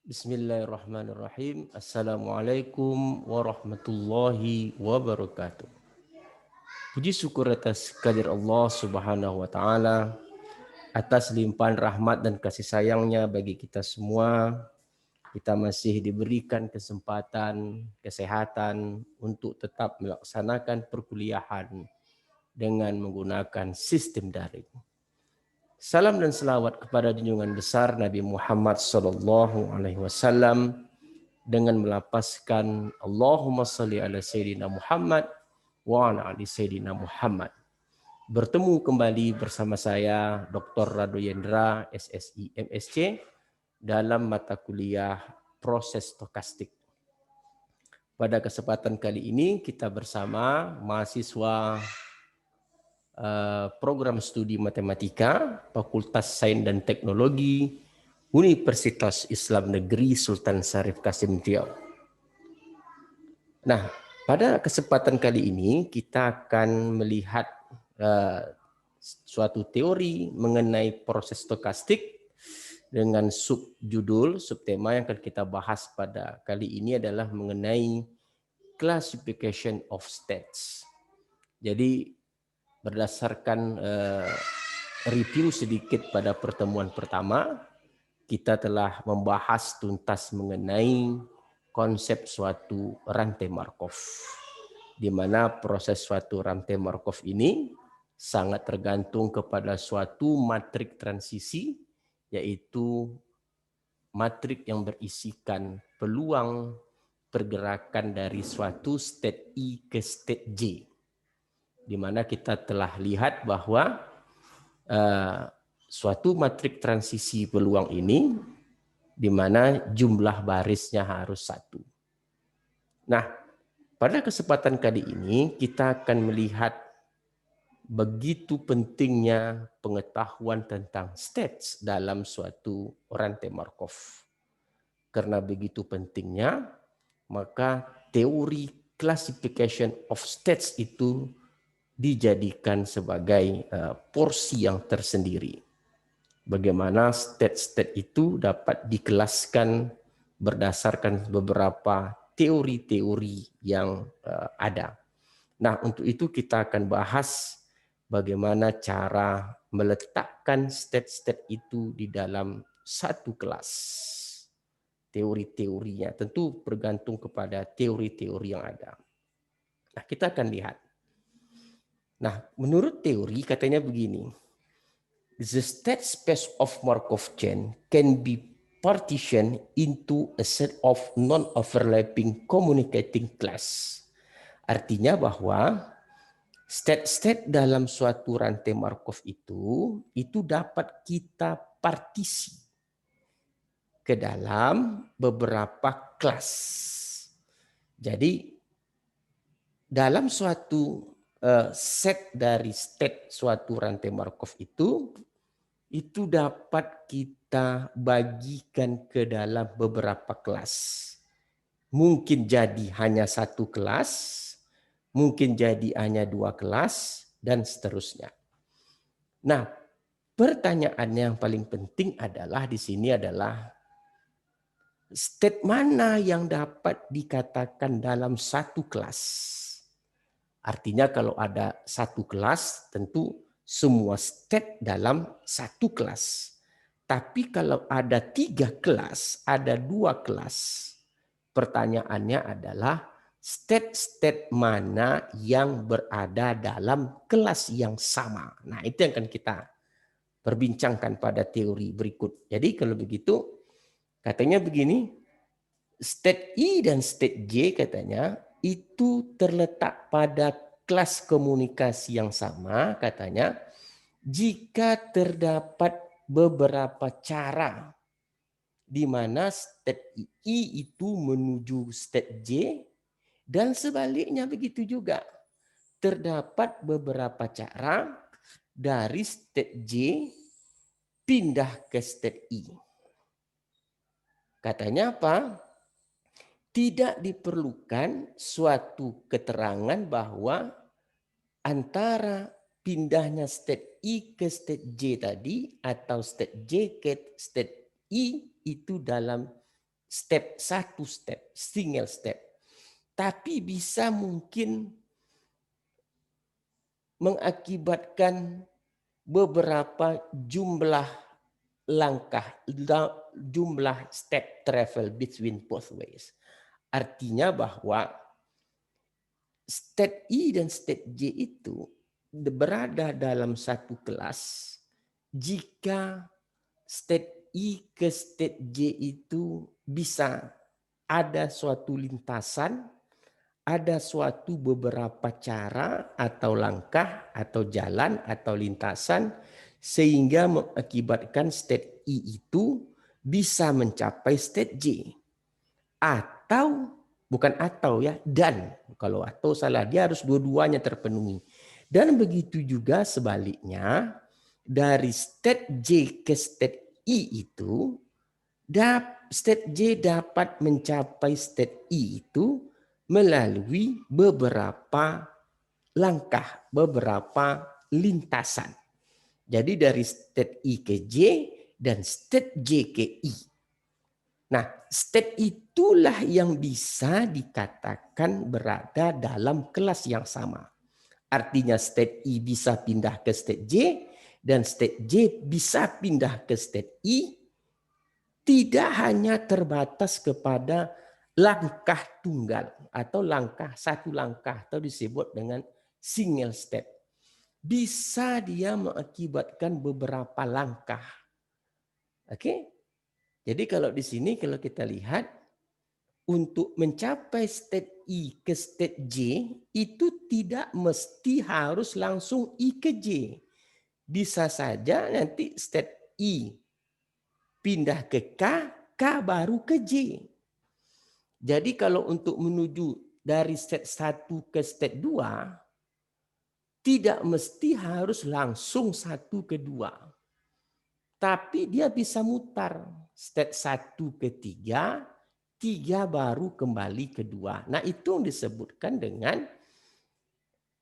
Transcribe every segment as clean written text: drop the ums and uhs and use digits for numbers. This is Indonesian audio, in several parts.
Bismillahirrahmanirrahim. Assalamualaikum warahmatullahi wabarakatuh. Puji syukur atas kehadirat Allah Subhanahu wa taala, atas limpahan rahmat dan kasih sayangnya bagi kita semua. Kita masih diberikan kesempatan, kesehatan untuk tetap melaksanakan perkuliahan dengan menggunakan sistem daring. Salam dan selawat kepada junjungan besar Nabi Muhammad SAW dengan melapaskan Allahumma salli ala Sayyidina Muhammad wa ala ali Sayyidina Muhammad. Bertemu kembali bersama saya Dr. Rado Yendra, SSI MSc, dalam mata kuliah proses stokastik. Pada kesempatan kali ini kita bersama mahasiswa program studi matematika Fakultas Sains dan Teknologi Universitas Islam Negeri Sultan Syarif Kasim Riau. Nah, pada kesempatan kali ini kita akan melihat suatu teori mengenai proses stokastik dengan subtema yang akan kita bahas pada kali ini adalah mengenai classification of states. Jadi berdasarkan review sedikit pada pertemuan pertama, kita telah membahas tuntas mengenai konsep suatu rantai Markov, di mana proses suatu rantai Markov ini sangat tergantung kepada suatu matrik transisi, yaitu matrik yang berisikan peluang pergerakan dari suatu state I ke state J, di mana kita telah lihat bahwa suatu matrik transisi peluang ini di mana jumlah barisnya harus 1. Nah, pada kesempatan kali ini kita akan melihat begitu pentingnya pengetahuan tentang states dalam suatu rantai Markov. Karena begitu pentingnya, maka teori classification of states itu dijadikan sebagai porsi yang tersendiri. Bagaimana state-state itu dapat dikelaskan berdasarkan beberapa teori-teori yang ada. Nah, untuk itu kita akan bahas bagaimana cara meletakkan state-state itu di dalam satu kelas. Teori-teorinya tentu bergantung kepada teori-teori yang ada. Nah, kita akan lihat. Nah, menurut teori katanya begini. The state space of Markov chain can be partitioned into a set of non-overlapping communicating class. Artinya bahwa state-state dalam suatu rantai Markov itu dapat kita partisi ke dalam beberapa kelas. Jadi dalam suatu set dari state suatu rantai Markov itu dapat kita bagikan ke dalam beberapa kelas. Mungkin jadi hanya satu kelas, mungkin jadi hanya 2 kelas, dan seterusnya. Nah, pertanyaan yang paling penting adalah di sini adalah state mana yang dapat dikatakan dalam satu kelas. Artinya kalau ada satu kelas, tentu semua state dalam satu kelas. Tapi kalau ada 3 kelas, ada 2 kelas, pertanyaannya adalah state-state mana yang berada dalam kelas yang sama. Nah, itu yang akan kita perbincangkan pada teori berikut. Jadi kalau begitu, katanya begini, state I dan state J katanya itu terletak pada kelas komunikasi yang sama katanya jika terdapat beberapa cara di mana state I itu menuju state J dan sebaliknya begitu juga. Terdapat beberapa cara dari state J pindah ke state I. Katanya apa? Tidak diperlukan suatu keterangan bahwa antara pindahnya state I ke state J tadi atau state J ke state I itu dalam satu step, single step. Tapi bisa mungkin mengakibatkan beberapa jumlah langkah, jumlah step travel between both ways. Artinya bahwa state I dan state J itu berada dalam satu kelas jika state I ke state J itu bisa ada suatu lintasan, ada suatu beberapa cara atau langkah atau jalan atau lintasan sehingga mengakibatkan state I itu bisa mencapai state J. Atau, bukan atau ya, dan. Kalau atau salah, dia harus dua-duanya terpenuhi. Dan begitu juga sebaliknya, dari state J ke state I itu, state J dapat mencapai state I itu melalui beberapa langkah, beberapa lintasan. Jadi dari state I ke J dan state J ke I. Nah, state itulah yang bisa dikatakan berada dalam kelas yang sama. Artinya state I bisa pindah ke state J dan state J bisa pindah ke state I, tidak hanya terbatas kepada langkah tunggal atau satu langkah atau disebut dengan single step. Bisa dia mengakibatkan beberapa langkah. Oke? Jadi kalau di sini kalau kita lihat untuk mencapai state I ke state J itu tidak mesti harus langsung I ke J. Bisa saja nanti state I pindah ke K, K baru ke J. Jadi kalau untuk menuju dari state 1 ke state 2 tidak mesti harus langsung 1 ke 2. Tapi dia bisa mutar state 1 ke 3, 3 baru kembali ke 2. Nah, itu yang disebutkan dengan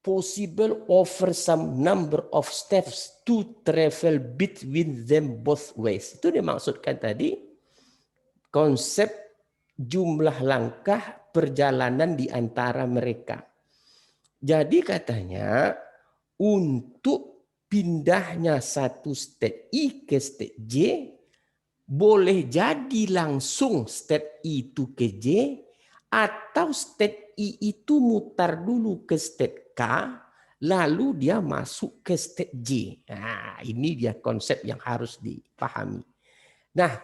possible over some number of steps to travel between them both ways. Itu dimaksudkan tadi konsep jumlah langkah perjalanan di antara mereka. Jadi katanya untuk pindahnya satu state I ke state J boleh jadi langsung state I itu ke J atau state I itu mutar dulu ke state K lalu dia masuk ke state J. Nah, ini dia konsep yang harus dipahami. Nah,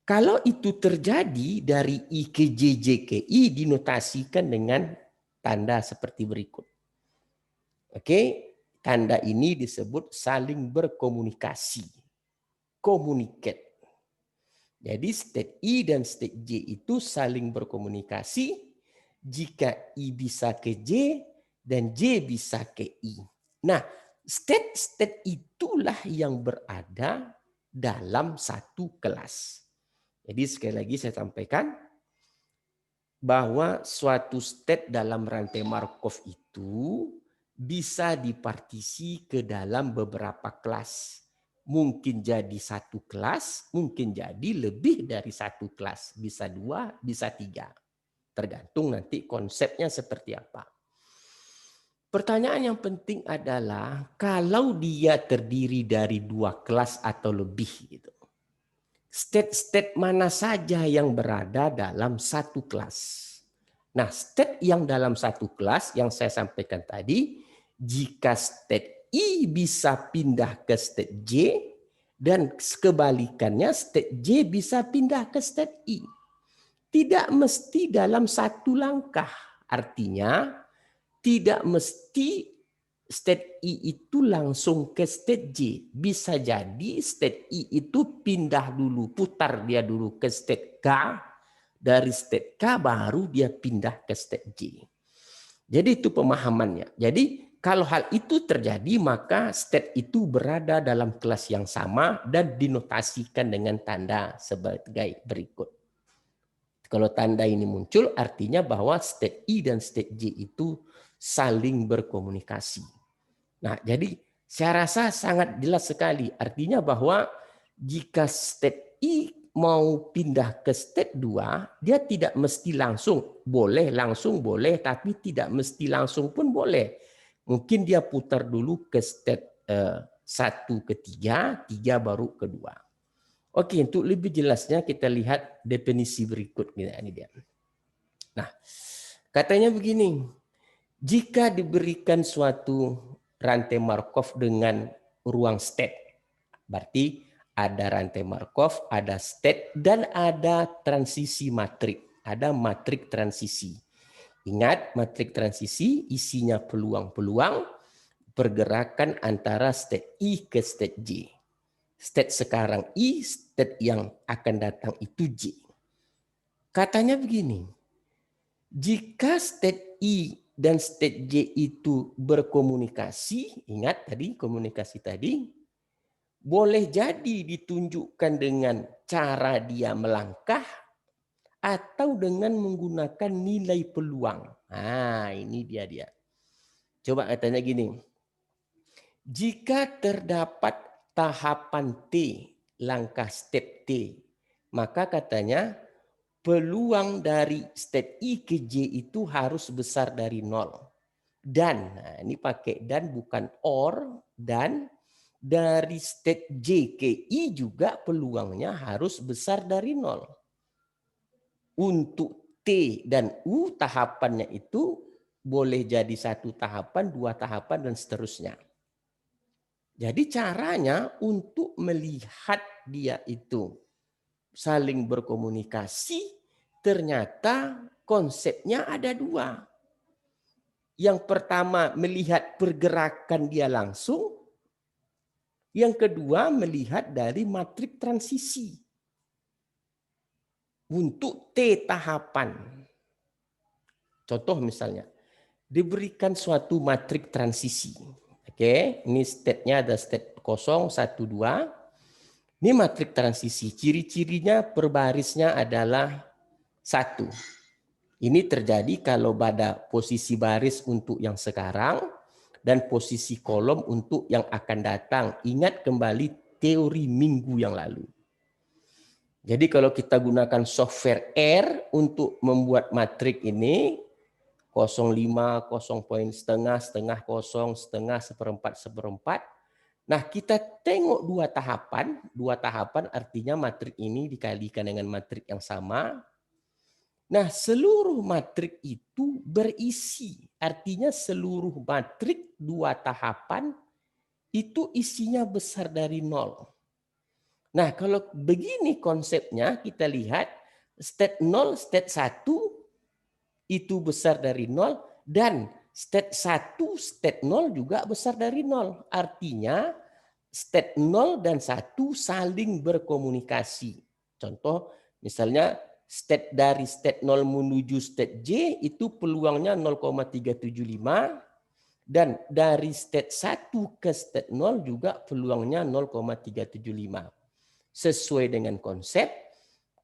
kalau itu terjadi dari I ke J, J ke I dinotasikan dengan tanda seperti berikut. Oke, tanda ini disebut saling berkomunikasi. Communicate. Jadi state I dan state J itu saling berkomunikasi jika I bisa ke J dan J bisa ke I. Nah, state itulah yang berada dalam satu kelas. Jadi sekali lagi saya sampaikan bahwa suatu state dalam rantai Markov itu bisa dipartisi ke dalam beberapa kelas. Mungkin jadi satu kelas, mungkin jadi lebih dari satu kelas. Bisa 2, bisa 3. Tergantung nanti konsepnya seperti apa. Pertanyaan yang penting adalah kalau dia terdiri dari 2 kelas atau lebih gitu. State-state mana saja yang berada dalam satu kelas. Nah, state yang dalam satu kelas yang saya sampaikan tadi, jika state I bisa pindah ke state J dan kebalikannya state J bisa pindah ke state I. Tidak mesti dalam satu langkah. Artinya tidak mesti state I itu langsung ke state J. Bisa jadi state I itu pindah dulu, putar dia dulu ke state K. Dari state K baru dia pindah ke state J. Jadi itu pemahamannya. Jadi kalau hal itu terjadi maka state itu berada dalam kelas yang sama dan dinotasikan dengan tanda sebagai berikut. Kalau tanda ini muncul artinya bahwa state I dan state J itu saling berkomunikasi. Nah, jadi saya rasa sangat jelas sekali. Artinya bahwa jika state I mau pindah ke state 2, dia tidak mesti langsung boleh, tapi tidak mesti langsung pun boleh. Mungkin dia putar dulu ke state 1 ke 3, 3 baru ke 2. Oke, untuk lebih jelasnya kita lihat definisi berikutnya ini dia. Nah, katanya begini, jika diberikan suatu rantai Markov dengan ruang state, berarti ada rantai Markov, ada state, dan ada transisi matrik. Ada matrik transisi. Ingat, matrik transisi isinya peluang-peluang pergerakan antara state I ke state J. State sekarang I, state yang akan datang itu J. Katanya begini, jika state I dan state J itu berkomunikasi, ingat tadi komunikasi tadi, boleh jadi ditunjukkan dengan cara dia melangkah atau dengan menggunakan nilai peluang. Nah, ini dia. Coba katanya gini, jika terdapat tahapan T, langkah step T, maka katanya peluang dari state I ke J itu harus besar dari 0. Dan, nah ini pakai dan bukan or, dan dari state J ke I juga peluangnya harus besar dari 0. Untuk T dan U tahapannya itu boleh jadi 1 tahapan, 2 tahapan, dan seterusnya. Jadi caranya untuk melihat dia itu saling berkomunikasi, ternyata konsepnya ada 2. Yang pertama melihat pergerakan dia langsung, yang kedua melihat dari matrik transisi. Untuk T tahapan, contoh misalnya, diberikan suatu matrik transisi. Oke, ini state-nya ada state 0, 1, 2. Ini matrik transisi, ciri-cirinya per barisnya adalah 1. Ini terjadi kalau pada posisi baris untuk yang sekarang dan posisi kolom untuk yang akan datang. Ingat kembali teori minggu yang lalu. Jadi kalau kita gunakan software R untuk membuat matrik ini, 0,5, 0 poin setengah, setengah kosong, setengah, seperempat, seperempat. Nah, kita tengok 2 tahapan. 2 tahapan artinya matrik ini dikalikan dengan matrik yang sama. Nah, seluruh matrik itu berisi. Artinya seluruh matrik 2 tahapan itu isinya besar dari 0. Nah, kalau begini konsepnya, kita lihat state 0, state 1 itu besar dari 0, dan state 1, state 0 juga besar dari 0. Artinya state 0 dan 1 saling berkomunikasi. Contoh misalnya state dari state 0 menuju state J itu peluangnya 0,375, dan dari state 1 ke state 0 juga peluangnya 0,375. Sesuai dengan konsep,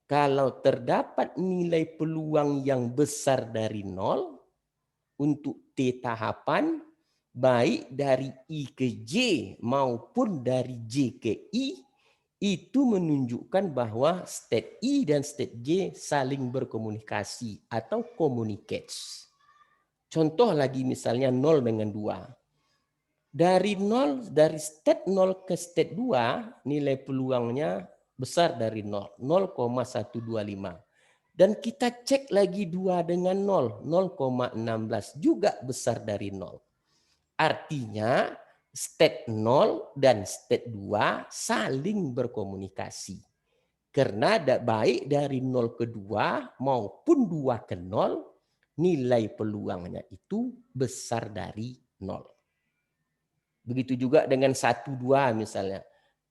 kalau terdapat nilai peluang yang besar dari 0 untuk T tahapan, baik dari I ke J maupun dari J ke I, itu menunjukkan bahwa state I dan state J saling berkomunikasi atau communicates. Contoh lagi misalnya 0 dengan 2. Dari state 0 ke state 2, nilai peluangnya besar dari 0, 0,125. Dan kita cek lagi 2 dengan 0, 0,16 juga besar dari 0. Artinya state 0 dan state 2 saling berkomunikasi. Karena baik dari 0 ke 2 maupun 2 ke 0, nilai peluangnya itu besar dari 0. Begitu juga dengan 1, 2 misalnya.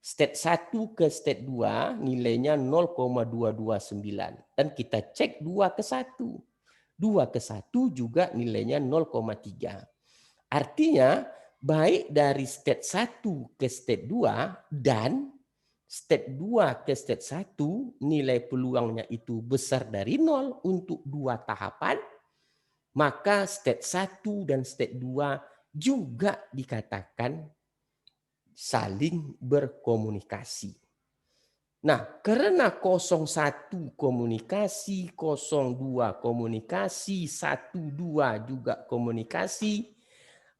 State 1 ke state 2 nilainya 0,229. Dan kita cek 2 ke 1. 2 ke 1 juga nilainya 0,3. Artinya baik dari state 1 ke state 2 dan state 2 ke state 1 nilai peluangnya itu besar dari 0 untuk 2 tahapan, maka state 1 dan state 2 juga dikatakan saling berkomunikasi. Nah, karena 01 komunikasi, 02 komunikasi, 12 juga komunikasi,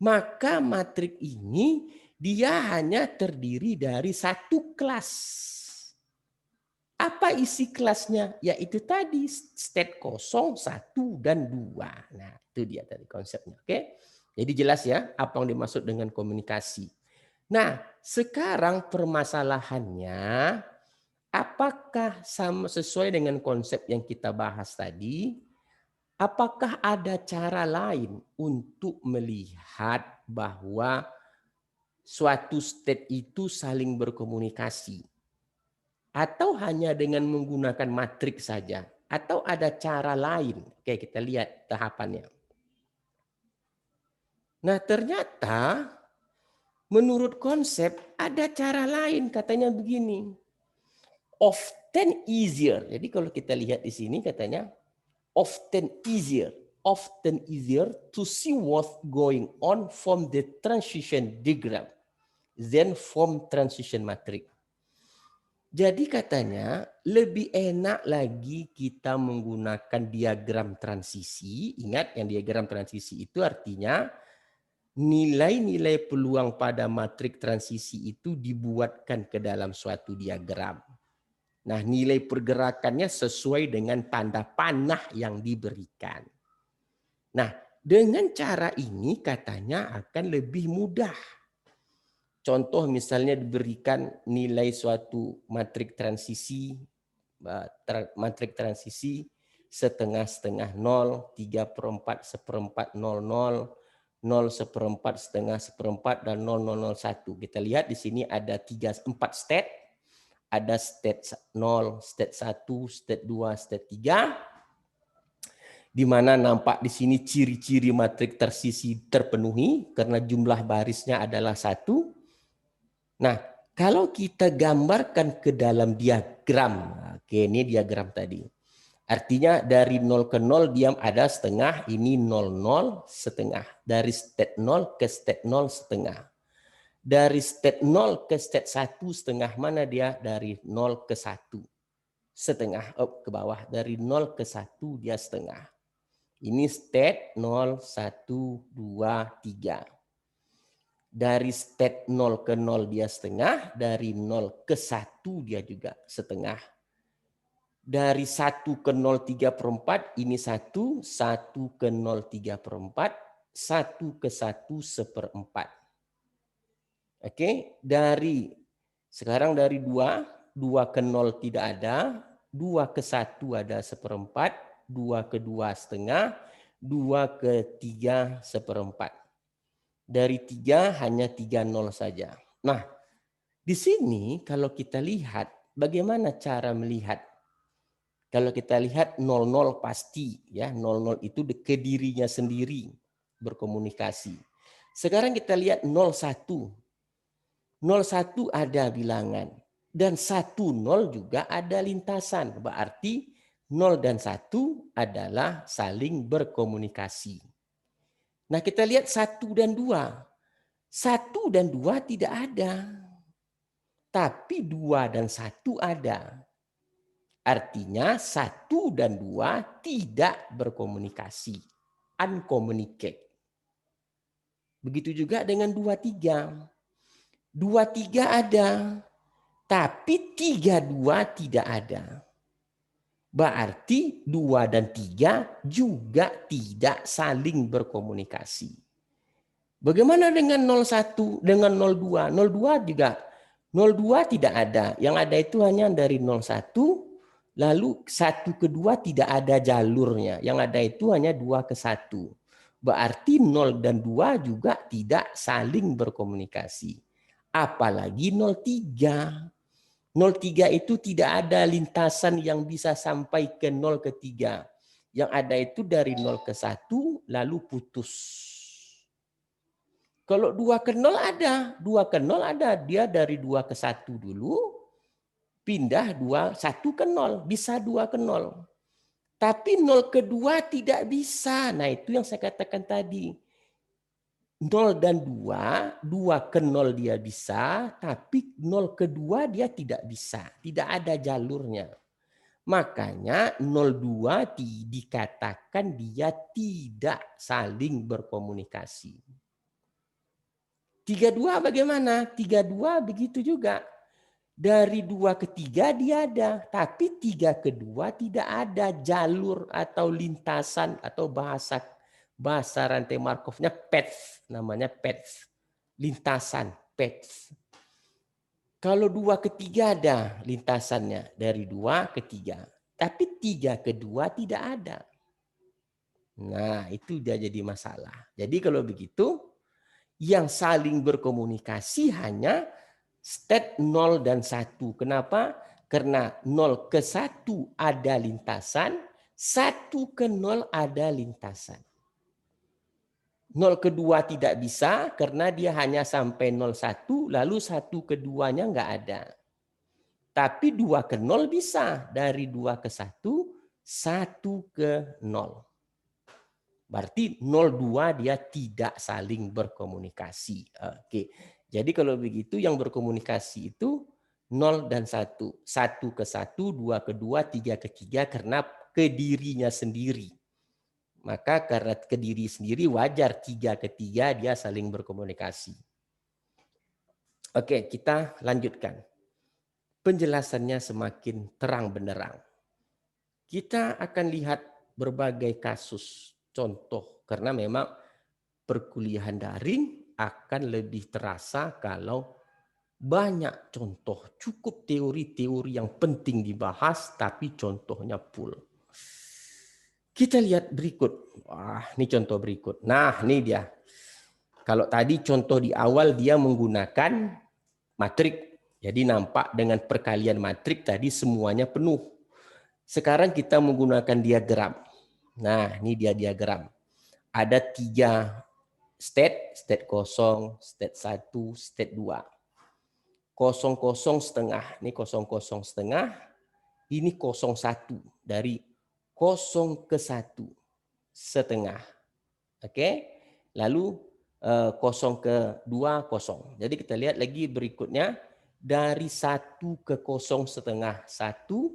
maka matrik ini dia hanya terdiri dari satu kelas. Apa isi kelasnya? Yaitu tadi state 0, 1, dan 2. Nah, itu dia tadi konsepnya. Oke? Jadi jelas ya apa yang dimaksud dengan komunikasi. Nah, sekarang permasalahannya, apakah sama sesuai dengan konsep yang kita bahas tadi? Apakah ada cara lain untuk melihat bahwa suatu state itu saling berkomunikasi? Atau hanya dengan menggunakan matriks saja? Atau ada cara lain? Oke, kita lihat tahapannya. Nah, ternyata menurut konsep ada cara lain, katanya begini. Often easier. Jadi kalau kita lihat di sini katanya often easier to see what's going on from the transition diagram than from transition matrix. Jadi katanya lebih enak lagi kita menggunakan diagram transisi. Ingat yang diagram transisi itu artinya nilai-nilai peluang pada matrik transisi itu dibuatkan ke dalam suatu diagram. Nah, nilai pergerakannya sesuai dengan tanda panah yang diberikan. Nah, dengan cara ini katanya akan lebih mudah. Contoh misalnya diberikan nilai suatu matrik transisi, setengah-setengah 0, 3/4, seperempat 00, 0 seperempat, setengah seperempat, dan 0001. Kita lihat di sini ada 4 state. Ada state 0, state 1, state 2, state 3. Di mana nampak di sini ciri-ciri matrik transisi terpenuhi karena jumlah barisnya adalah 1. Nah, kalau kita gambarkan ke dalam diagram, oke, ini diagram tadi. Artinya dari 0 ke 0 diam ada setengah, ini 00 setengah. Dari state 0 ke state 0 setengah. Dari state 0 ke state 1 setengah, mana dia? Dari 0 ke 1 setengah, ke bawah. Dari 0 ke 1 dia setengah. Ini state 0, 1, 2, 3. Dari state 0 ke 0 dia setengah, dari 0 ke 1 dia juga setengah. Dari 1 ke 0 3/4 ini 1, 1 ke 0 3/4, 1 ke 1 1/4. Oke, sekarang dari 2, 2 ke 0 tidak ada, 2 ke 1 ada 1/4, 2 ke 2 setengah, 2 ke 3 1/4. Dari 3 hanya 3 0 saja. Nah, di sini kalau kita lihat bagaimana cara melihat. Kalau kita lihat 00 pasti ya, 00 itu ke dirinya sendiri berkomunikasi. Sekarang kita lihat 01. 01 ada bilangan dan 10 juga ada lintasan. Berarti 0 dan 1 adalah saling berkomunikasi. Nah, kita lihat 1 dan 2. 1 dan 2 tidak ada. Tapi 2 dan 1 ada. Artinya 1 dan 2 tidak berkomunikasi. Uncommunicate. Begitu juga dengan 2, 3. 2, 3 ada. Tapi 3, 2 tidak ada. Berarti 2 dan 3 juga tidak saling berkomunikasi. Bagaimana dengan 01 dengan 02? 02 juga 02 tidak ada. Yang ada itu hanya dari 01, lalu 1 ke 2 tidak ada jalurnya. Yang ada itu hanya 2 ke 1. Berarti 0 dan 2 juga tidak saling berkomunikasi. Apalagi 03. 03 itu tidak ada lintasan yang bisa sampai ke 0 ke 3. Yang ada itu dari 0 ke 1 lalu putus. Kalau 2 ke 0 ada, 2 ke 0 ada, dia dari 2 ke 1 dulu, pindah 2, 1 ke 0, bisa 2 ke 0. Tapi 0 ke 2 tidak bisa. Nah, itu yang saya katakan tadi. 0 dan 2, 2 ke 0 dia bisa, tapi 0 ke 2 dia tidak bisa. Tidak ada jalurnya. Makanya 02 dikatakan dia tidak saling berkomunikasi. 32 bagaimana? 32 begitu juga. Dari 2 ke 3 dia ada, tapi 3 ke 2 tidak ada jalur atau lintasan atau bahasa rantai Markovnya path, namanya path. Lintasan, path. Kalau 2 ke 3 ada lintasannya dari 2 ke 3, tapi 3 ke 2 tidak ada. Nah, itu dia jadi masalah. Jadi kalau begitu, yang saling berkomunikasi hanya state 0 dan 1. Kenapa? Karena 0 ke 1 ada lintasan, 1 ke 0 ada lintasan. 0 ke 2 tidak bisa karena dia hanya sampai 01, lalu 1 ke 2-nya nggak ada. Tapi 2 ke 0 bisa. Dari 2 ke 1, 1 ke 0. Berarti 02 dia tidak saling berkomunikasi. Oke. Jadi kalau begitu yang berkomunikasi itu 0 dan 1. 1 ke 1, 2 ke 2, 3 ke 3 karena ke dirinya sendiri. Maka karena ke diri sendiri wajar 3 ke 3 dia saling berkomunikasi. Oke, kita lanjutkan. Penjelasannya semakin terang benderang. Kita akan lihat berbagai kasus contoh karena memang perkuliahan daring akan lebih terasa kalau banyak contoh, cukup teori-teori yang penting dibahas tapi contohnya full. Kita lihat berikut. Wah, ini contoh berikut. Nah, ini dia. Kalau tadi contoh di awal dia menggunakan matrik. Jadi nampak dengan perkalian matrik tadi semuanya penuh. Sekarang kita menggunakan diagram. Nah, ini dia diagram. Ada 3 state kosong, state 1, state 2. Kosong kosong setengah, ini kosong kosong setengah, ini 01 dari 0 ke 1 setengah. Oke, lalu 0 ke 2 kosong. Jadi kita lihat lagi berikutnya dari 1 ke 0 setengah, 1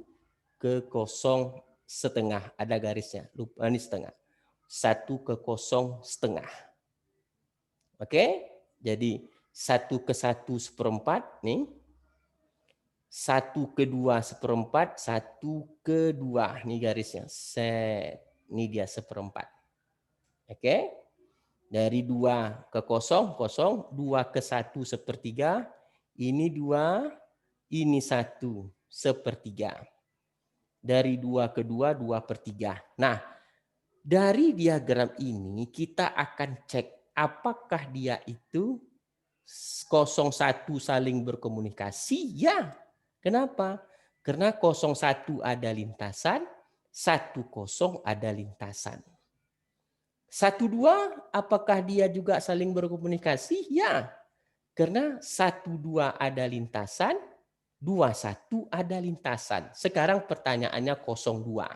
ke 0 setengah, ada garisnya, lupa ini setengah. 1 ke 0 setengah. Oke, jadi 1 ke 1 seperempat nih. 1 ke 2 seperempat, 1 ke 2 nih garisnya. Set. Ini dia seperempat. Oke. Dari 2 ke 0, 0, 2 ke 1 sepertiga, ini 2, ini 1 sepertiga. Dari 2 ke 2, 2/3. Nah, dari diagram ini kita akan cek apakah dia itu 01 saling berkomunikasi? Ya. Kenapa? Karena 01 ada lintasan, 10 ada lintasan. 12 apakah dia juga saling berkomunikasi? Ya. Karena 12 ada lintasan, 21 ada lintasan. Sekarang pertanyaannya 02.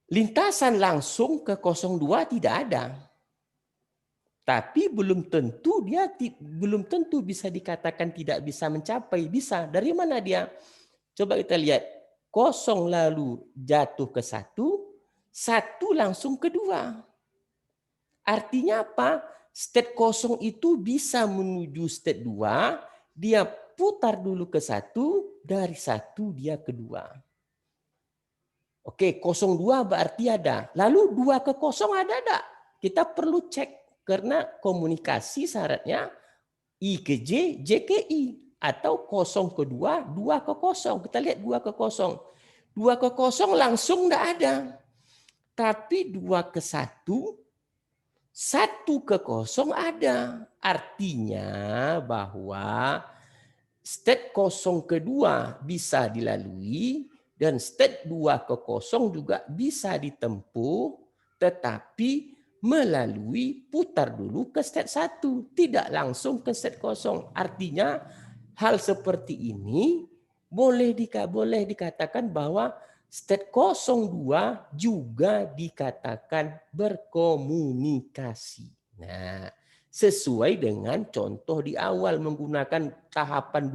Lintasan langsung ke 02 tidak ada. Tapi belum tentu bisa dikatakan tidak bisa mencapai. Bisa. Dari mana dia? Coba kita lihat. 0 lalu jatuh ke 1, 1 langsung ke 2. Artinya apa? State 0 itu bisa menuju state 2, dia putar dulu ke 1, dari 1 dia ke 2. Oke, 02 berarti ada. Lalu 2 ke 0 ada enggak? Kita perlu cek. Karena komunikasi syaratnya I ke J, J ke I. Atau 0 ke 2, 2 ke 0. Kita lihat 2 ke 0. 2 ke 0 langsung enggak ada. Tapi 2 ke 1, 1 ke 0 ada. Artinya bahwa state 0 ke 2 bisa dilalui dan state 2 ke 0 juga bisa ditempuh, tetapi melalui putar dulu ke state 1, tidak langsung ke state 0. Artinya hal seperti ini boleh dikatakan bahwa state 02 juga dikatakan berkomunikasi. Nah, sesuai dengan contoh di awal menggunakan tahapan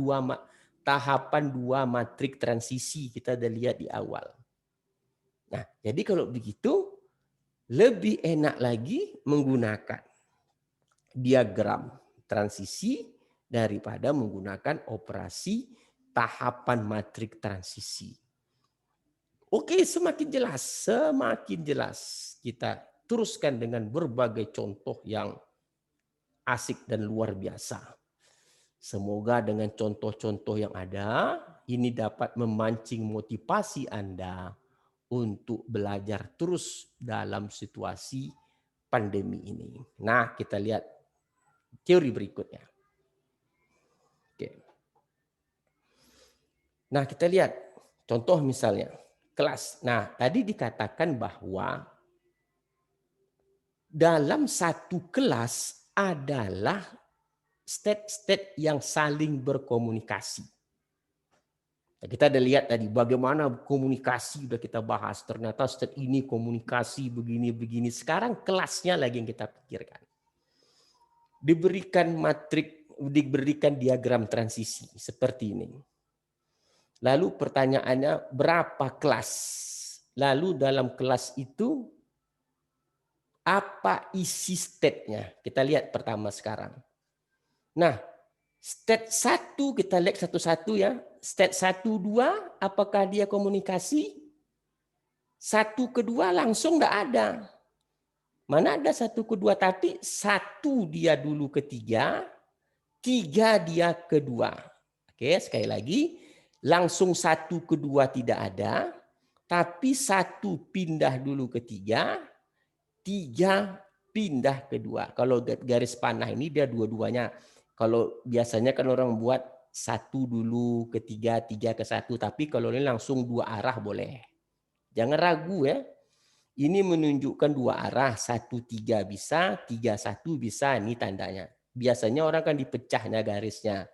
dua matrik transisi kita udah lihat di awal. Nah, jadi kalau begitu lebih enak lagi menggunakan diagram transisi daripada menggunakan operasi tahapan matrik transisi. Oke, semakin jelas kita teruskan dengan berbagai contoh yang asik dan luar biasa. Semoga dengan contoh-contoh yang ada, ini dapat memancing motivasi Anda untuk belajar terus dalam situasi pandemi ini. Nah, kita lihat teori berikutnya. Oke. Nah, kita lihat contoh misalnya kelas. Nah, tadi dikatakan bahwa dalam satu kelas adalah state-state yang saling berkomunikasi. Kita udah lihat tadi bagaimana komunikasi udah kita bahas. Ternyata state ini komunikasi begini-begini. Sekarang kelasnya lagi yang kita pikirkan. Diberikan diagram transisi seperti ini. Lalu pertanyaannya berapa kelas? Lalu dalam kelas itu apa isi state-nya? Kita lihat pertama sekarang. Nah, state 1 kita lihat satu-satu ya. State 1, 2 apakah dia komunikasi? 1 ke 2 langsung enggak ada. Mana ada 1 ke 2 tapi 1 dia dulu ke 3, 3 dia ke 2. Oke, sekali lagi. Langsung 1 ke 2 tidak ada, tapi 1 pindah dulu ke 3, 3 pindah ke 2. Kalau garis panah ini dia dua-duanya. Kalau biasanya kan orang buat 1 dulu ke 3, 3 ke 1. Tapi kalau ini langsung 2 arah boleh. Jangan ragu ya. Ini menunjukkan 2 arah. 1, 3 bisa, 3, 1 bisa. Ini tandanya. Biasanya orang kan dipecahnya garisnya.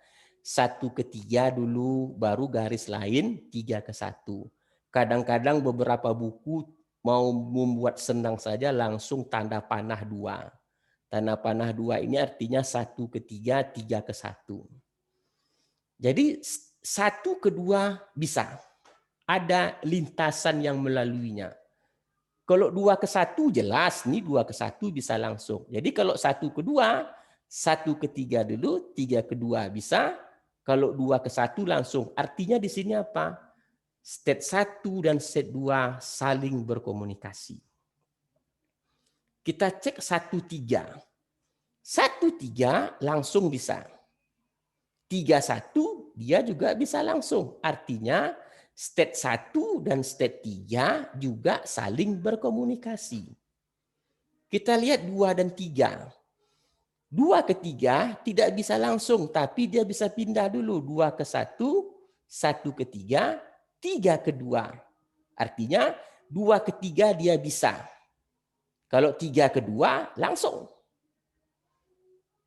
1 ke 3 dulu, baru garis lain 3 ke 1. Kadang-kadang beberapa buku mau membuat senang saja langsung tanda panah 2. Tanda panah 2 ini artinya 1 ke 3, 3 ke 1. Jadi 1 ke 2 bisa. Ada lintasan yang melaluinya. Kalau 2 ke 1 jelas, nih 2 ke 1 bisa langsung. Jadi kalau 1 ke 2, 1 ke 3 dulu, 3 ke 2 bisa. Kalau 2 ke 1 langsung. Artinya di sini apa? State 1 dan state 2 saling berkomunikasi. Kita cek 1-3. 1-3 langsung bisa. 3-1 dia juga bisa langsung. Artinya state 1 dan state 3 juga saling berkomunikasi. Kita lihat 2 dan 3. 2 ke 3 tidak bisa langsung, tapi dia bisa pindah dulu. 2 ke 1, 1 ke 3, 3 ke 2. Artinya 2 ke 3 dia bisa. Kalau 3 ke 2 langsung.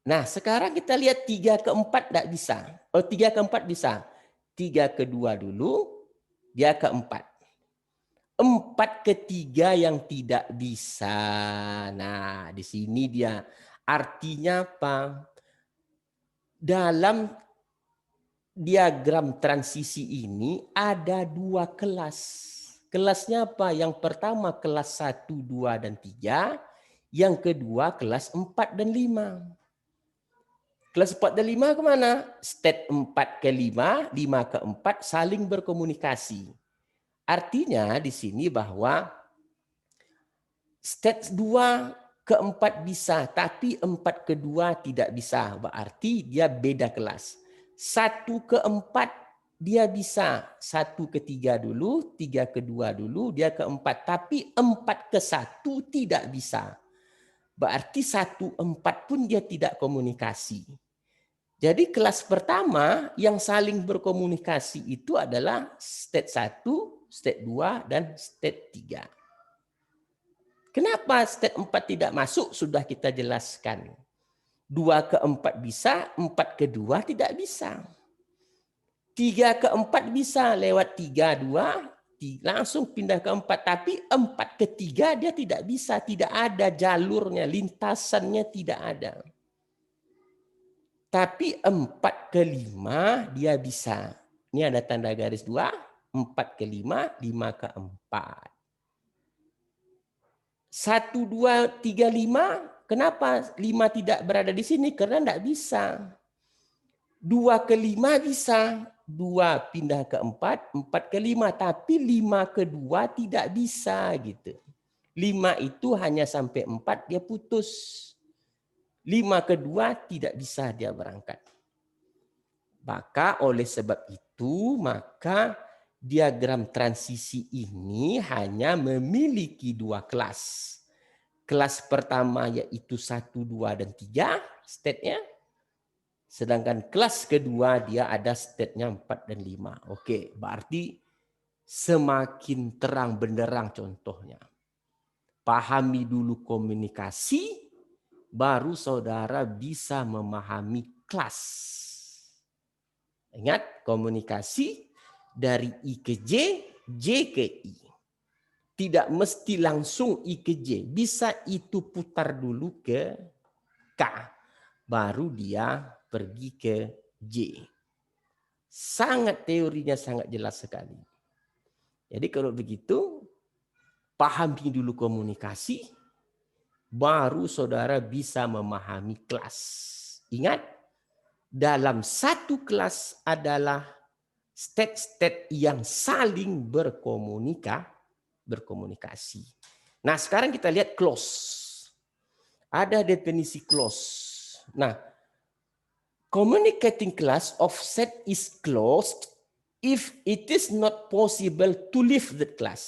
Nah sekarang kita lihat 3 ke 4 tidak bisa. Oh 3 ke 4 bisa. 3 ke 2 dulu, dia ke 4. 4 ke 3 yang tidak bisa. Nah di sini dia. Artinya apa? Dalam diagram transisi ini ada 2 kelas. Kelasnya apa? Yang pertama kelas 1, 2, dan 3. Yang kedua kelas 4 dan 5. Kelas 4 dan 5 kemana? State 4 ke 5, 5 ke 4 saling berkomunikasi. Artinya di sini bahwa state 2 ke 4 bisa, tapi 4 ke 2 tidak bisa. Berarti dia beda kelas. 1 ke 4 dia bisa. 1 ke 3 dulu, 3 ke 2 dulu, dia ke 4. Tapi 4 ke 1 tidak bisa. Berarti 1, 4 pun dia tidak komunikasi. Jadi kelas pertama yang saling berkomunikasi itu adalah state 1, state 2, dan state 3. Kenapa state 4 tidak masuk? Sudah kita jelaskan. 2 ke 4 bisa, 4 ke 2 tidak bisa. 3 ke 4 bisa lewat 3, 2, langsung pindah ke 4. Tapi 4 ke 3 dia tidak bisa, tidak ada jalurnya, lintasannya tidak ada. Tapi 4 ke 5 dia bisa. Ini ada tanda garis 2, 4 ke 5, 5 ke 4. 1, 2, 3, 5, kenapa 5 tidak berada di sini? Karena tidak bisa. 2 ke 5 bisa, 2 pindah ke 4, 4 ke 5, tapi 5 ke 2 tidak bisa gitu. 5 itu hanya sampai 4 dia putus. 5 ke 2 tidak bisa dia berangkat. Maka oleh sebab itu, maka diagram transisi ini hanya memiliki 2 kelas. Kelas pertama yaitu 1, 2, dan 3 state-nya. Sedangkan kelas kedua dia ada state-nya 4 dan 5. Oke, berarti semakin terang benderang contohnya. Pahami dulu komunikasi, baru saudara bisa memahami kelas. Ingat, komunikasi dari I ke J, J ke I. Tidak mesti langsung I ke J. Bisa itu putar dulu ke K. Baru dia pergi ke J. Sangat teorinya sangat jelas sekali. Jadi kalau begitu, pahami dulu komunikasi, baru saudara bisa memahami kelas. Ingat, dalam satu kelas adalah state-state yang saling berkomunikasi. Nah, sekarang kita lihat clause. Ada definisi clause. Nah, communicating class of set is closed if it is not possible to leave the class.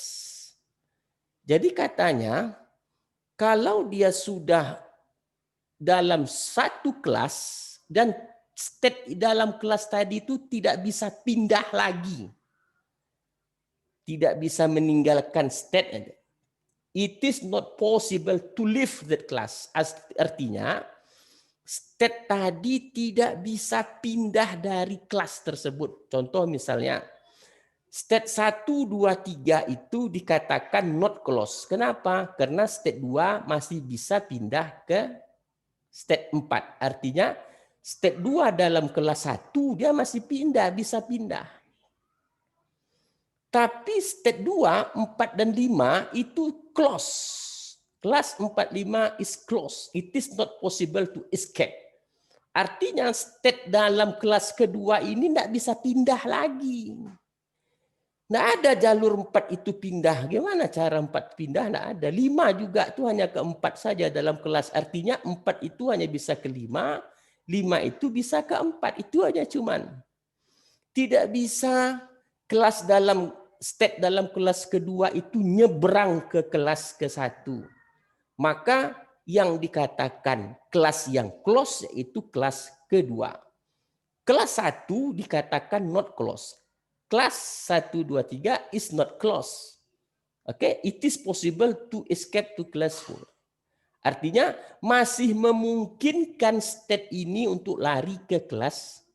Jadi katanya, kalau dia sudah dalam satu kelas dan state dalam kelas tadi itu tidak bisa pindah lagi. Tidak bisa meninggalkan state. It is not possible to leave that class. Artinya, state tadi tidak bisa pindah dari kelas tersebut. Contoh misalnya, state 1, 2, 3 itu dikatakan not closed. Kenapa? Karena state 2 masih bisa pindah ke state 4. Artinya state 2 dalam kelas 1 dia masih bisa pindah. Tapi state 2, 4 dan 5 itu close. Kelas 4, 5 is close. It is not possible to escape. Artinya state dalam kelas kedua ini tidak bisa pindah lagi. Tidak ada jalur 4 itu pindah. Gimana cara 4 pindah? Tidak ada. 5 juga itu hanya ke 4 saja dalam kelas. Artinya 4 itu hanya bisa ke 5. 5 itu bisa ke 4. Itu aja cuman. Tidak bisa kelas dalam state dalam kelas kedua itu nyebrang ke kelas ke-1. Maka yang dikatakan kelas yang close yaitu kelas kedua. Kelas 1 dikatakan not close. Kelas 1, 2, 3 is not close. Oke, it is possible to escape to class 4. Artinya masih memungkinkan state ini untuk lari ke kelas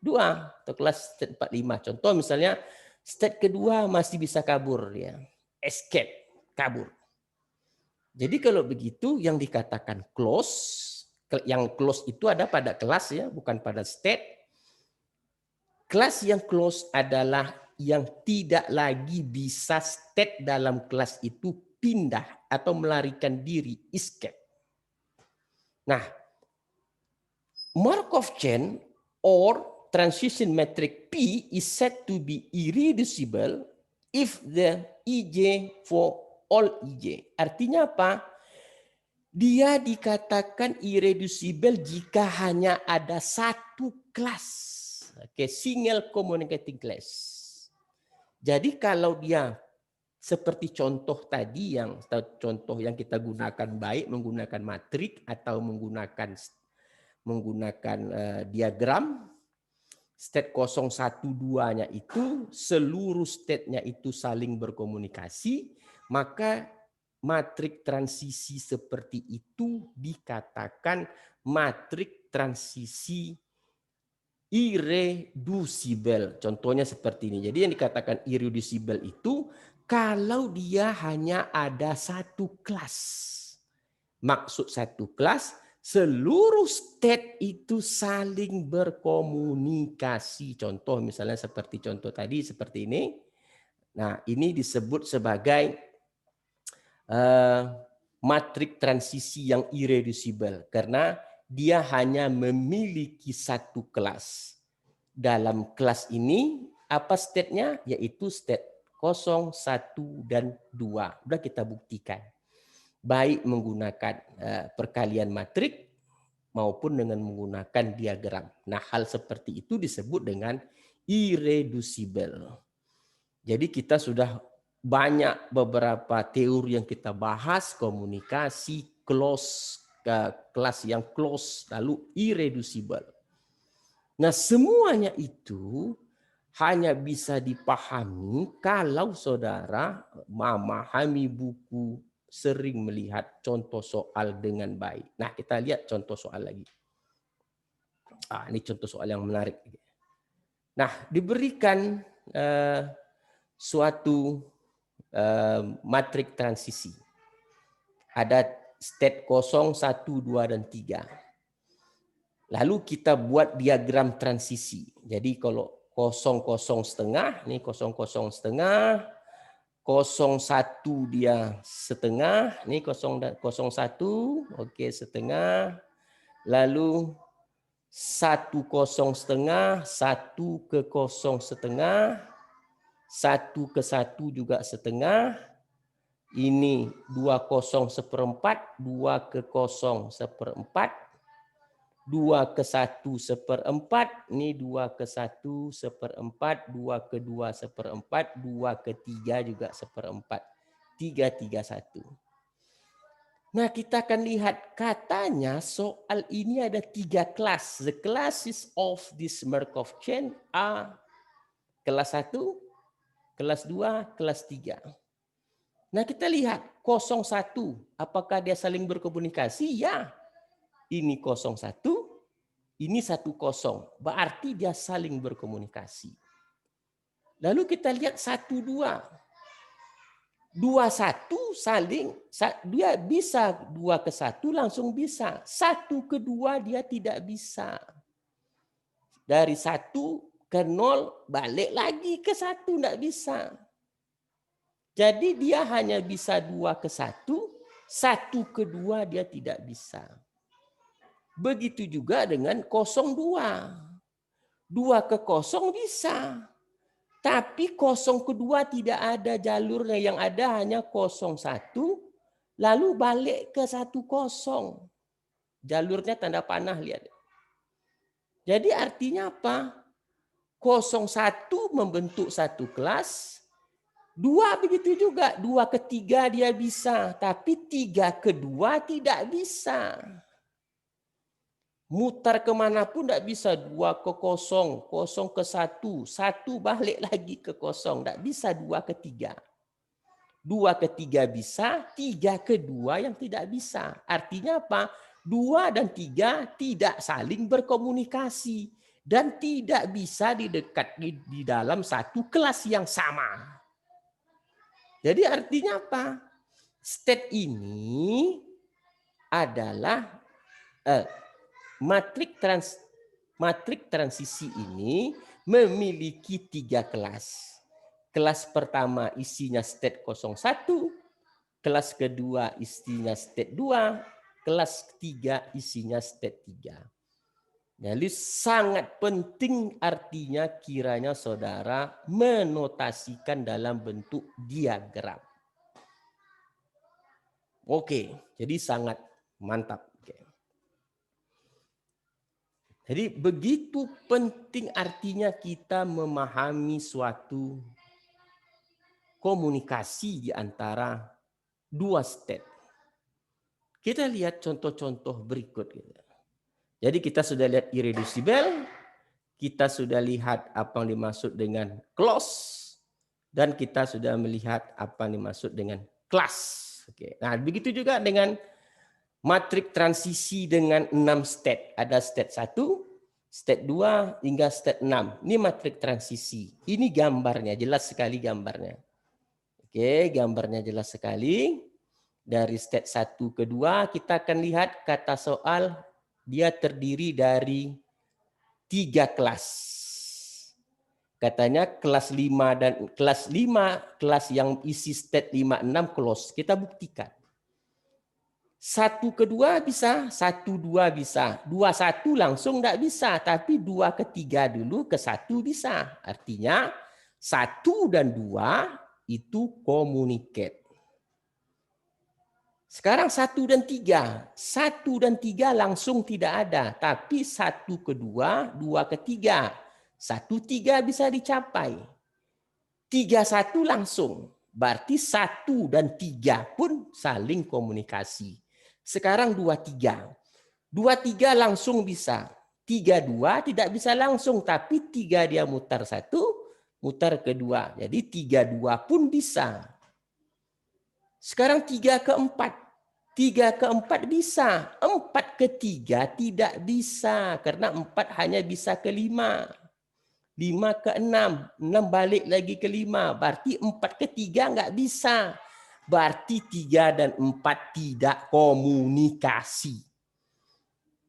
2 atau kelas state 4, 5. Contoh misalnya state kedua masih bisa kabur ya. Escape, kabur. Jadi kalau begitu yang dikatakan close, yang close itu ada pada kelas ya, bukan pada state. Kelas yang close adalah yang tidak lagi bisa state dalam kelas itu pindah atau melarikan diri, escape. Nah, Markov chain or transition matrix P is said to be irreducible if the IJ for all IJ. Artinya apa? Dia dikatakan irreducible jika hanya ada satu kelas. Oke, single communicating class. Jadi kalau dia seperti contoh tadi contoh yang kita gunakan baik menggunakan matrik atau menggunakan diagram state 012-nya itu seluruh state-nya itu saling berkomunikasi, maka matrik transisi seperti itu dikatakan matrik transisi irreducible. Contohnya seperti ini. Jadi yang dikatakan irreducible itu kalau dia hanya ada satu kelas. Maksud satu kelas, seluruh state itu saling berkomunikasi. Contoh misalnya seperti contoh tadi seperti ini. Nah, ini disebut sebagai matrik transisi yang irreducible karena dia hanya memiliki satu kelas. Dalam kelas ini apa state-nya? Yaitu state 0, 1, dan 2. Sudah kita buktikan. Baik menggunakan perkalian matrik maupun dengan menggunakan diagram. Nah, hal seperti itu disebut dengan irreducible. Jadi kita sudah banyak beberapa teori yang kita bahas, komunikasi, kelas yang close, lalu irreducible. Nah, semuanya itu hanya bisa dipahami kalau saudara memahami buku, sering melihat contoh soal dengan baik. Nah, kita lihat contoh soal lagi. Ini contoh soal yang menarik. Nah, diberikan suatu matrik transisi. Ada state 0, 1, 2, dan 3. Lalu kita buat diagram transisi. Jadi kalau 0, 0 setengah, ini 0, 0 setengah, 0, 1 dia setengah, ini 0, 0, 1, oke setengah. Lalu 1, 0 setengah, 1 ke 0 setengah, 1 ke 1 juga setengah. Ini 2 0 seperempat, 2 ke 0 seperempat, 2 ke 1 seperempat, ini 2 ke 1 seperempat, 2 ke 2 seperempat, 2 ke 3 juga seperempat. 3, 3, 1. Nah, kita akan lihat katanya soal ini ada 3 kelas. The classes of this Markov chain are kelas 1, kelas 2, kelas 3. Nah, kita lihat 0, 1. Apakah dia saling berkomunikasi? Ya. Ini 0, 1. Ini 1, 0. Berarti dia saling berkomunikasi. Lalu kita lihat 1, 2. 2, 1 saling, dia bisa 2 ke 1 langsung bisa. 1 ke 2 dia tidak bisa. Dari 1 ke 0 balik lagi ke 1 tidak bisa. Jadi dia hanya bisa 2 ke 1, 1 ke 2 dia tidak bisa. Begitu juga dengan 0, 2. 2 ke 0 bisa. Tapi 0 kedua tidak ada jalurnya, yang ada hanya 0, 1, lalu balik ke 1, 0. Jalurnya tanda panah, lihat. Jadi artinya apa? 0, 1 membentuk satu kelas, 2 begitu juga, 2 ke 3 dia bisa, tapi 3 ke 2 tidak bisa. Mutar kemanapun tidak bisa, 2 ke 0, 0 ke 1, 1 balik lagi ke 0, tidak bisa 2 ke 3. 2 ke 3 bisa, 3 ke 2 yang tidak bisa. Artinya apa? 2 dan 3 tidak saling berkomunikasi dan tidak bisa didekati di dalam satu kelas yang sama. Jadi artinya apa? State ini adalah matrik transisi ini memiliki 3 kelas. Kelas pertama isinya state 01, kelas kedua isinya state 2, kelas ketiga isinya state 3. Jadi sangat penting artinya kiranya saudara menotasikan dalam bentuk diagram. Oke, jadi sangat mantap. Jadi begitu penting artinya kita memahami suatu komunikasi di antara dua state. Kita lihat contoh-contoh berikut. Jadi kita sudah lihat irreducible, kita sudah lihat apa yang dimaksud dengan close, dan kita sudah melihat apa yang dimaksud dengan class. Oke. Nah, begitu juga dengan matrik transisi dengan 6 state. Ada state 1, State 2 hingga state 6. Ini matrik transisi. Ini gambarnya, jelas sekali gambarnya. Oke, gambarnya jelas sekali. Dari state 1 ke 2 kita akan lihat kata soal dia terdiri dari 3 kelas. Katanya kelas 5 dan kelas 5, kelas yang isi state 5, 6 close. Kita buktikan. 1 ke 2 bisa, 1, 2 bisa. 2, 1 langsung enggak bisa, tapi 2 ke 3 dulu ke 1 bisa. Artinya 1 dan 2 itu communicate. Sekarang 1 dan 3. 1 dan 3 langsung tidak ada. Tapi 1 ke 2, 2 ke 3. 1, 3 bisa dicapai. 3, 1 langsung. Berarti 1 dan 3 pun saling komunikasi. Sekarang 2, 3. 2, 3 langsung bisa. 3, 2 tidak bisa langsung. Tapi 3 dia mutar 1, mutar kedua. Jadi 3, 2 pun bisa. Sekarang 3 ke 4. 3 ke 4 bisa. 4 ke 3 tidak bisa. Karena 4 hanya bisa ke 5. 5 ke 6. 6 balik lagi ke 5. Berarti 4 ke 3 nggak bisa. Berarti 3 dan 4 tidak komunikasi.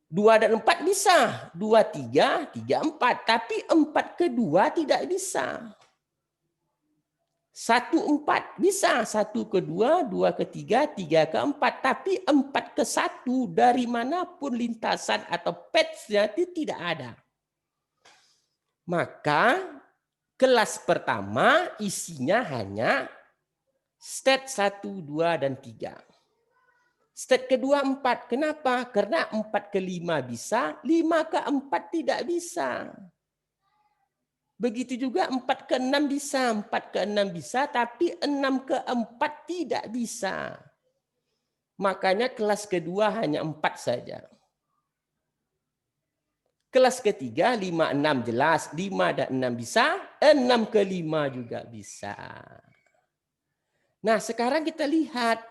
2 dan 4 bisa. 2, 3, 3, 4. Tapi 4 ke 2 tidak bisa. 1, 4 bisa, 1 ke 2, 2 ke 3, 3 ke 4. Tapi 4 ke 1 dari manapun lintasan atau patch-nya itu tidak ada. Maka kelas pertama isinya hanya state 1, 2, dan 3. State kedua 4. Kenapa? Karena 4 ke 5 bisa, 5 ke 4 tidak bisa. Begitu juga 4 ke 6 bisa, 4 ke 6 bisa, tapi 6 ke 4 tidak bisa. Makanya kelas kedua hanya 4 saja. Kelas ketiga 5, 6 jelas, 5 dan 6 bisa, 6 ke 5 juga bisa. Nah sekarang kita lihat,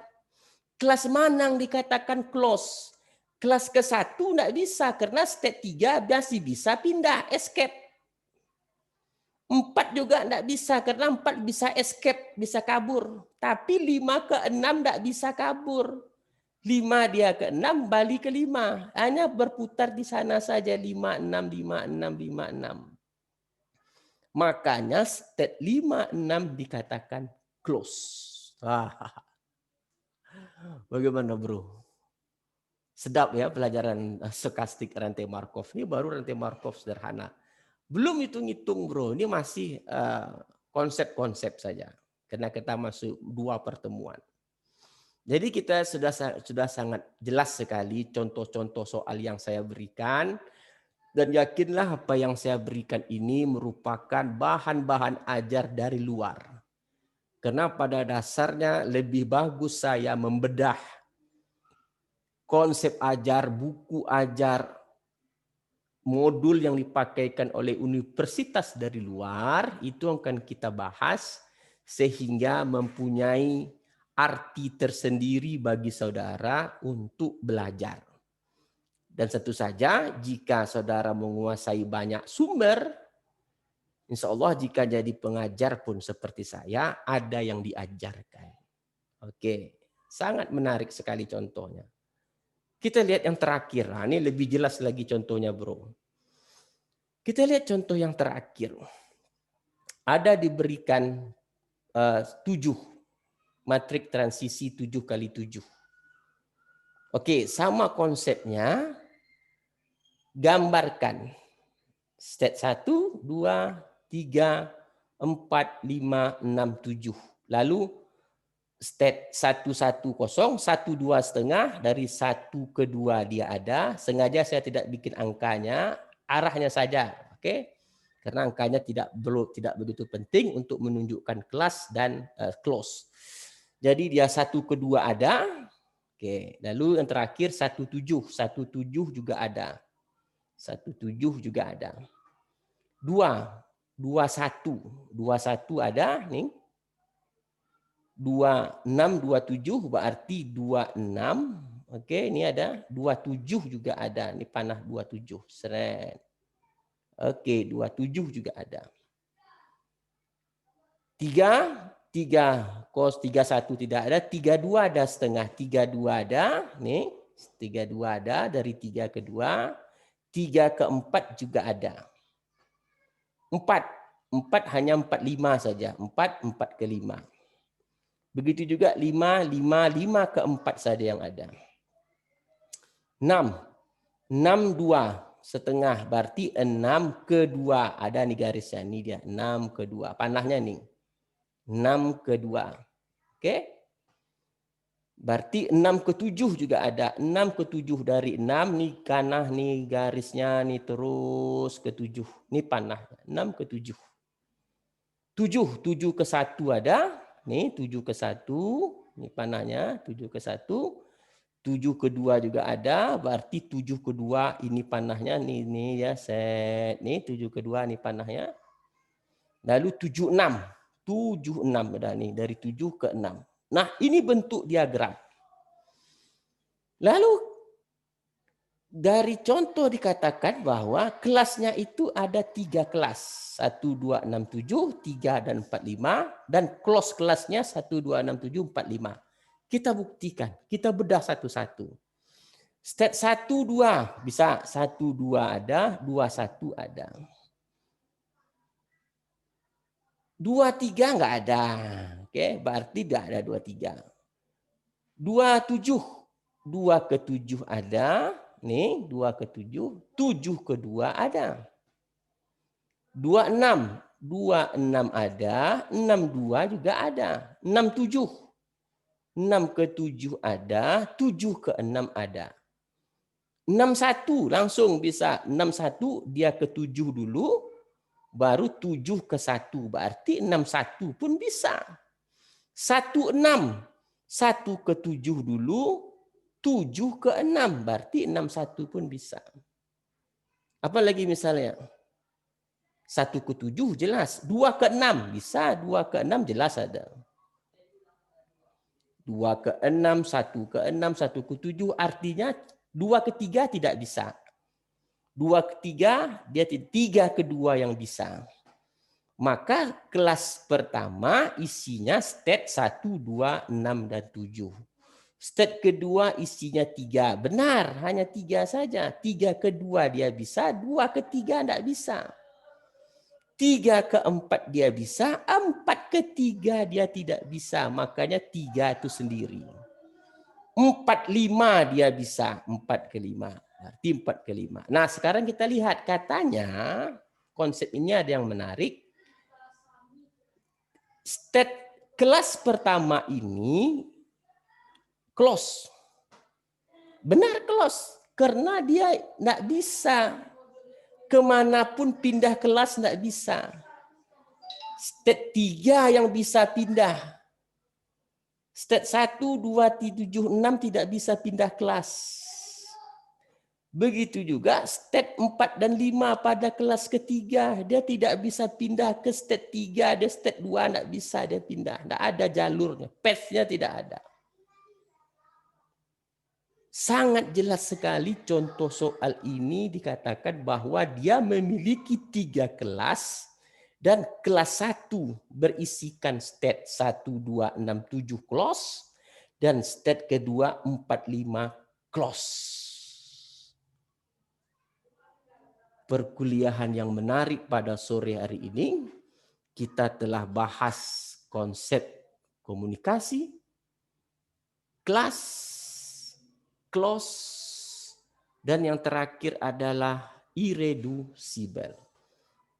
kelas mana yang dikatakan close? Kelas ke-1 enggak bisa, karena state 3 masih bisa pindah, escape. 4 juga enggak bisa, karena 4 bisa escape, bisa kabur. Tapi 5 ke 6 enggak bisa kabur. 5 dia ke 6, balik ke 5. Hanya berputar di sana saja, 5, 6, 5, 6, 5, 6. Makanya state 5, 6 dikatakan close. Bagaimana bro? Sedap ya pelajaran stokastik rantai Markov. Ini baru rantai Markov sederhana. Belum hitung-hitung bro, ini masih konsep-konsep saja. Karena kita masuk 2 pertemuan. Jadi kita sudah sangat jelas sekali contoh-contoh soal yang saya berikan. Dan yakinlah apa yang saya berikan ini merupakan bahan-bahan ajar dari luar. Karena pada dasarnya lebih bagus saya membedah konsep ajar, buku ajar, modul yang dipakaikan oleh universitas dari luar, itu akan kita bahas sehingga mempunyai arti tersendiri bagi saudara untuk belajar. Dan tentu saja jika saudara menguasai banyak sumber, insya Allah jika jadi pengajar pun seperti saya, ada yang diajarkan. Oke, sangat menarik sekali contohnya. Kita lihat yang terakhir. Nah, ini lebih jelas lagi contohnya, bro. Kita lihat contoh yang terakhir. Ada diberikan 7 matrik transisi 7 kali 7. Oke, sama konsepnya. Gambarkan state 1, 2, 3, 4, 5, 6, 7. Lalu state 1, 1, 0, 1, 2 setengah, dari 1 ke 2 dia ada. Sengaja saya tidak bikin angkanya, arahnya saja. Oke. Karena angkanya tidak begitu penting untuk menunjukkan kelas dan close. Jadi dia 1 ke 2 ada. Oke, lalu yang terakhir 1, 7. 1, 7 juga ada. 1, 7 juga ada. 2, 2, 1. 2, 1 ada nih. 2, 6, 2, 7 berarti 2, 6. Oke, ini ada 2, 7 juga ada. Ini panah 2, 7. Seret. Oke, 27 juga ada. 3 cos 31 tidak ada, 32 ada setengah, 32 ada, nih 32 ada dari 3 ke 2, 3 ke 4 juga ada. 4 hanya 45 saja, 4 ke 5. Begitu juga 5 ke 4 saja yang ada. 6 2 setengah berarti 6 ke 2 ada nih garisnya, ini dia 6 ke 2 panahnya nih. 6 ke 2. Oke? Berarti 6 ke 7 juga ada. 6 ke 7 dari 6 nih panah nih garisnya nih terus ke 7. Ini panahnya. 6 ke 7. 7 ke 1 ada. Nih 7 ke 1. Ini panahnya 7 ke 1. 7 ke 2 juga ada. Berarti 7 ke 2 ini panahnya nih ya set. Nih 7 ke 2 nih panahnya. Lalu 76 ada nih dari 7 ke 6. Nah, ini bentuk diagram. Lalu dari contoh dikatakan bahwa kelasnya itu ada 3 kelas. 1, 2, 6, 7, 3 dan 4, 5. Dan close kelasnya 1, 2, 6, 7, 4, 5. Kita buktikan, kita bedah satu-satu. Stat 1, 2 bisa 1, 2 ada, 2, 1 ada. 2, 3 nggak ada. Oke, berarti tidak ada 2, 3. 2, 7. 2 ke 7 ada. Nih, 2 ke 7. 7 ke 2 ada. 2, 6. 2, 6 ada. 6, 2 juga ada. 6, 7. 6 ke 7 ada. 7 ke 6 ada. 6, 1 langsung bisa. 6, 1 dia ke 7 dulu. Baru 7 ke 1. Berarti 6, 1 pun bisa. 1, 6. 1 ke 7 dulu. 7 ke 6. Berarti 6, 1 pun bisa. Apa lagi misalnya? 1 ke 7 jelas. 2 ke 6 bisa. 2 ke 6 jelas ada. 2 ke 6, 1 ke 6, 1 ke 7. Artinya 2 ke 3 tidak bisa. 2 ke 3 dia 3 ke 2 yang bisa. Maka kelas pertama isinya stat 1, 2, 6, dan 7. Stat kedua isinya 3. Benar, hanya 3 saja. 3 ke 2 dia bisa, 2 ke 3 tidak bisa. 3 ke 4 dia bisa, 4 ke 3 dia tidak bisa. Makanya 3 itu sendiri. 4, 5 dia bisa, 4 ke 5. Berarti 4 ke 5. Nah sekarang kita lihat, katanya konsep ini ada yang menarik. Stat kelas pertama ini close. Benar close. Karena dia tidak bisa. Kemanapun pindah kelas tidak bisa. Stat 3 yang bisa pindah. Stat 1, 2, 7, 6 tidak bisa pindah kelas. Begitu juga stat 4 dan 5 pada kelas ketiga. Dia tidak bisa pindah ke stat 3. Dia stat 2 tidak bisa dia pindah. Tidak ada jalurnya. Path-nya tidak ada. Sangat jelas sekali contoh soal ini dikatakan bahwa dia memiliki 3 kelas. Dan kelas 1 berisikan stat 1, 2, 6, 7 close. Dan stat kedua 4, 5 close. Perkuliahan yang menarik pada sore hari ini, kita telah bahas konsep komunikasi, kelas, close, dan yang terakhir adalah irreducible.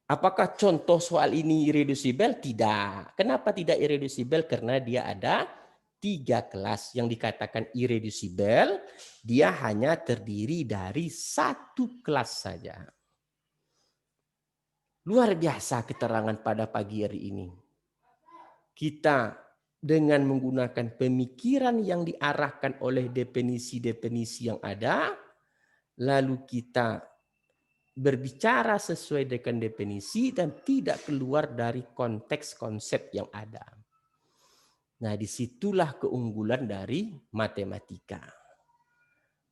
Apakah contoh soal ini irreducible? Tidak. Kenapa tidak irreducible? Karena dia ada 3 kelas. Yang dikatakan irreducible, dia hanya terdiri dari 1 kelas saja. Luar biasa keterangan pada pagi hari ini. Kita dengan menggunakan pemikiran yang diarahkan oleh definisi-definisi yang ada, lalu kita berbicara sesuai dengan definisi dan tidak keluar dari konteks konsep yang ada. Nah, disitulah keunggulan dari matematika.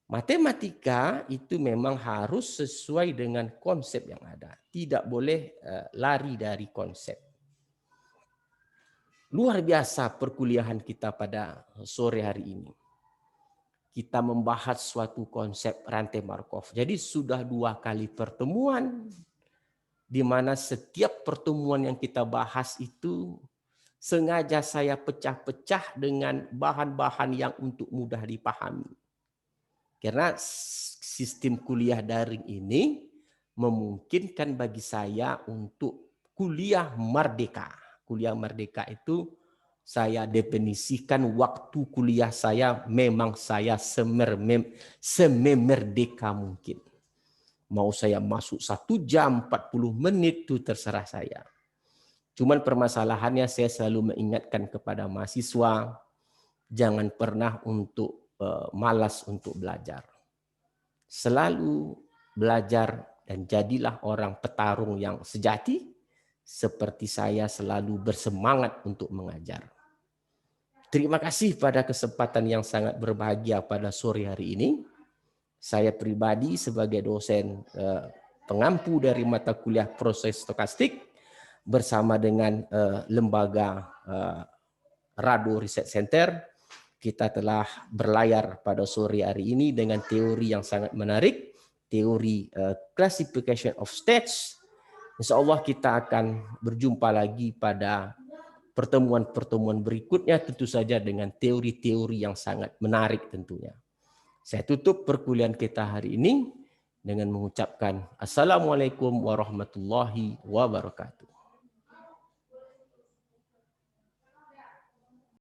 Matematika itu memang harus sesuai dengan konsep yang ada. Tidak boleh lari dari konsep. Luar biasa perkuliahan kita pada sore hari ini. Kita membahas suatu konsep rantai Markov. Jadi sudah 2 kali pertemuan, di mana setiap pertemuan yang kita bahas itu sengaja saya pecah-pecah dengan bahan-bahan yang untuk mudah dipahami. Karena sistem kuliah daring ini memungkinkan bagi saya untuk kuliah merdeka. Kuliah merdeka itu saya definisikan waktu kuliah saya memang saya sememerdeka mungkin. Mau saya masuk 1 jam 40 menit itu terserah saya. Cuman permasalahannya saya selalu mengingatkan kepada mahasiswa jangan pernah untuk malas untuk belajar. Selalu belajar dan jadilah orang petarung yang sejati seperti saya selalu bersemangat untuk mengajar. Terima kasih pada kesempatan yang sangat berbahagia pada sore hari ini. Saya pribadi sebagai dosen pengampu dari mata kuliah proses stokastik bersama dengan lembaga Rado Research Center, kita telah berlayar pada sore hari ini dengan teori yang sangat menarik, teori classification of states. Insya Allah kita akan berjumpa lagi pada pertemuan-pertemuan berikutnya, tentu saja dengan teori-teori yang sangat menarik tentunya. Saya tutup perkuliahan kita hari ini dengan mengucapkan Assalamualaikum warahmatullahi wabarakatuh.